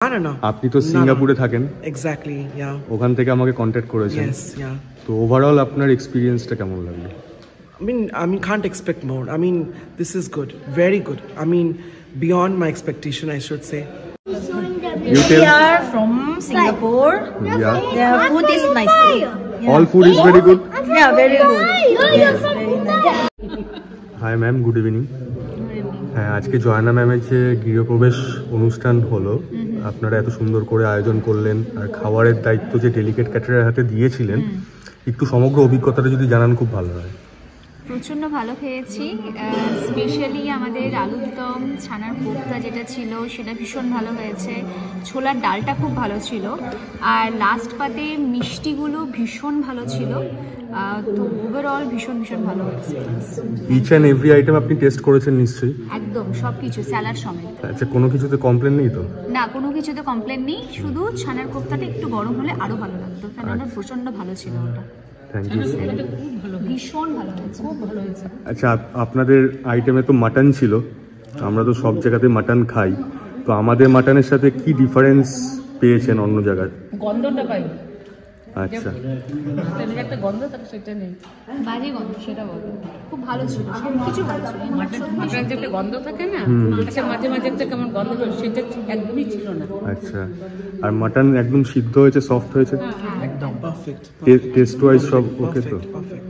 না আপনি তো সিঙ্গাপুরে থাকেন এক্স্যাক্টলি ইয়া ওখান থেকে আমাকে কন্ট্যাক্ট করেছেন ইয়েস ইয়া তো ওভারঅল আপনার এক্সপেরিয়েন্সটা কেমন লাগলো I mean can't expect more. I mean this is good, very good. I mean beyond my expectation I should say. You We are from Singapore. Yeah. Their food is nice. Yeah. All food is very good. Yeah, very good. Yes, very nice. Hi ma'am, good evening. হ্যাঁ, আজকে জয়না ম্যামের যে গৃহপ্রবেশ অনুষ্ঠান হলো, আপনারা এত সুন্দর করে আয়োজন করলেন আর খাবারের দায়িত্ব যে ডেলিকেট ক্যাটারের হাতে দিয়েছিলেন, একটু সমগ্র অভিজ্ঞতাটা যদি জানান খুব ভালো হয়। প্রচণ্ড ভালো খেয়েছি, স্পেশালি আমাদের আলুর দম, ছানার কোফতা যেটা ছিল সেটা ভীষণ ভালো হয়েছে, ছোলার ডালটা খুব ভালো ছিল, আর লাস্ট পাতে মিষ্টিগুলো ভীষণ ভালো ছিল। তো ওভারঅল ভীষণ ভালো হয়েছে। ইচ অ্যান্ড এভরি আইটেম আপনি টেস্ট করেছেন নিশ্চয়ই? একদম সব কিছু, স্যালাড সমেত। আচ্ছা, কোনো কিছুতে কমপ্লেন নেই তো? না, কোনো কিছুতে কমপ্লেন নেই, শুধু ছানার কোফতাটা একটু গরম হলে আরও ভালো লাগতো, কারণ প্রচণ্ড ভালো ছিল ওটা। Thank you. ভীষণ ভালো হয়েছে, খুব ভালো হয়েছে। আচ্ছা, আপনাদের আইটেমে তো মাটন ছিল, আমরা তো সব জায়গাতে মাটন খাই, তো আমাদের মাটনের সাথে কি ডিফারেন্স পেয়েছেন অন্য জায়গায়? গন্ধটা পাই। আচ্ছা, একটা গন্ধ থাকে সেটা নেই, বাজে গন্ধ সেটা বলবো, খুব ভালো ছিল, সব কিছু ভালো ছিল। মাটনের যে একটা গন্ধ থাকে না, আচ্ছা মাঝে একটা কেমন গন্ধ, সেটা একদমই ছিল না। আচ্ছা, আর মাটন একদম সিদ্ধ হয়েছে, সফট হয়েছে, একদম পারফেক্ট, টেস্ট ওয়াইজ সব ওকে তো? পারফেক্ট।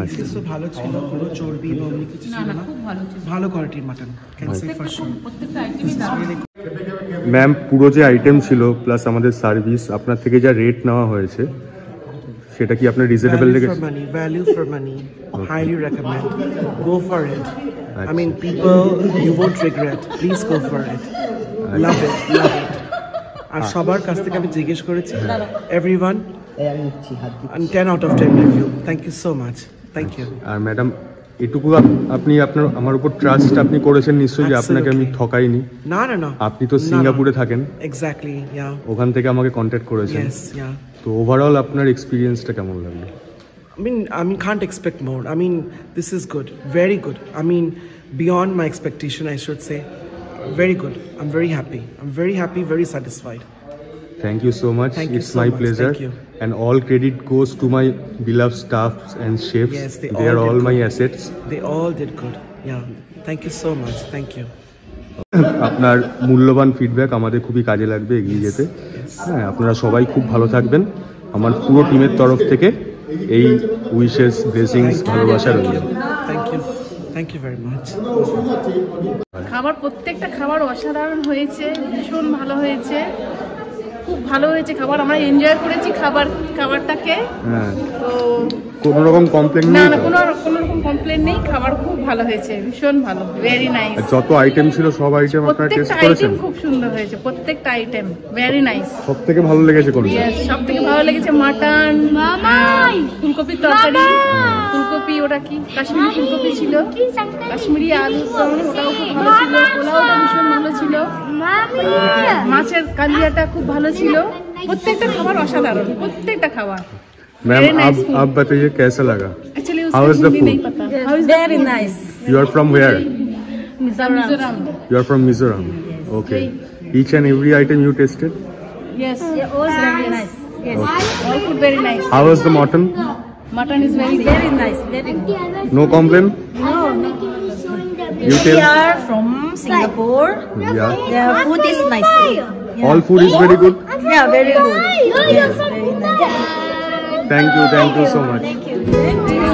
আচ্ছা, তো ভালো ছিল, পুরো চর্বি বা অন্য কিছু ছিল না, খুব ভালো ছিল, ভালো কোয়ালিটির mutton, can say for sure. প্রত্যেকটা আইটেমই দারুণ। ম্যাম, পুরো যে আইটেম ছিল প্লাস আমাদের সার্ভিস, আপনার থেকে যা রেট নেওয়া হয়েছে সেটা কি আপনার রিজনেবল লেগেছে? Value for money, highly recommend, go for it. I mean people, you won't regret, please go for it, love it. আর সবার কাছ থেকে আমি জিজ্ঞেস করেছি, everyone, and 10 out of 10 review. Thank you so much, thank you. আর madam, এটুকু আপনি আপনার আমার উপর ট্রাস্ট আপনি করেছেন নিশ্চয়ই, যে আপনাকে আমি ঠকাইনি। না আপনি তো সিঙ্গাপুরে থাকেন এক্স্যাক্টলি ইয়া ওখান থেকে আমাকে কন্ট্যাক্ট করেছেন। ইয়েস ইয়া তো ওভারঅল আপনার এক্সপিরিয়েন্সটা কেমন লাগলো? I mean can't expect more. I mean this is good, very good. I mean beyond my expectation I should say, very good. I'm very happy, very satisfied. Thank you so much. Thank you It's so my much. pleasure. Thank you. And all credit goes to my beloved staffs and chefs. Yes, they are all all did my good. assets. They all did good. Yeah, thank you so much, thank you. আপনার মূল্যবান feedback আমাদের খুবই কাজে লাগবে এগিয়ে যেতে। হ্যাঁ, আপনারা সবাই খুব ভালো থাকবেন। আমার পুরো টিমের তরফ থেকে এই উইশেস, ব্লেসিংস, ভালোবাসা রইল। Thank you very much. খাবার, প্রত্যেকটা খাবার অসাধারণ হয়েছে, ভীষণ ভালো হয়েছে, খুব ভালো হয়েছে খাবার। আমরা এনজয় করেছি খাবারটাকে। হ্যাঁ, তো কোনো রকম কমপ্লেন না নেই? না, কোনো রকম কমপ্লেন নেই, খাবার খুব ভালো হয়েছে, ভীষণ ভালো, ভেরি নাইস। যত আইটেম ছিল সব আইটেম আপনারা টেস্ট প্রত্যেকটা করেছেন? আইটেম খুব সুন্দর হয়েছে, প্রত্যেকটা আইটেম ভেরি নাইস। সব থেকে ভালো লেগেছে কোনটা? সব থেকে ভালো লেগেছে মাটন, ফুলকপির তরকারি, ফুলকপি, ওটা কি কাশ্মীরি ফুলকপি ছিল, কাশ্মীরি আলু দম, ওটাও খুব ভালো ছিল, পোলাওটা ভীষণ ভালো ছিল, মাছের কালিয়াটা খুব ভালো ছিল, প্রত্যেকটা খাবার অসাধারণ, প্রত্যেকটা খাবার। मैम, आप बताइए कैसा लगा? Actually How is the food? How is very nice. You are from where? Mizoram. You are from Mizoram. Okay. Each and every item you tasted? Yes. Yeah, all very nice. Yes. All food very nice. How was the mutton? Mutton is very good. Very nice. Very good. No complaint? No. You We tell. are from Singapore. Yeah. Their food is nice. Yeah. All food is very good. Yeah, very good. Yes, very nice. Thank you so much. Thank you.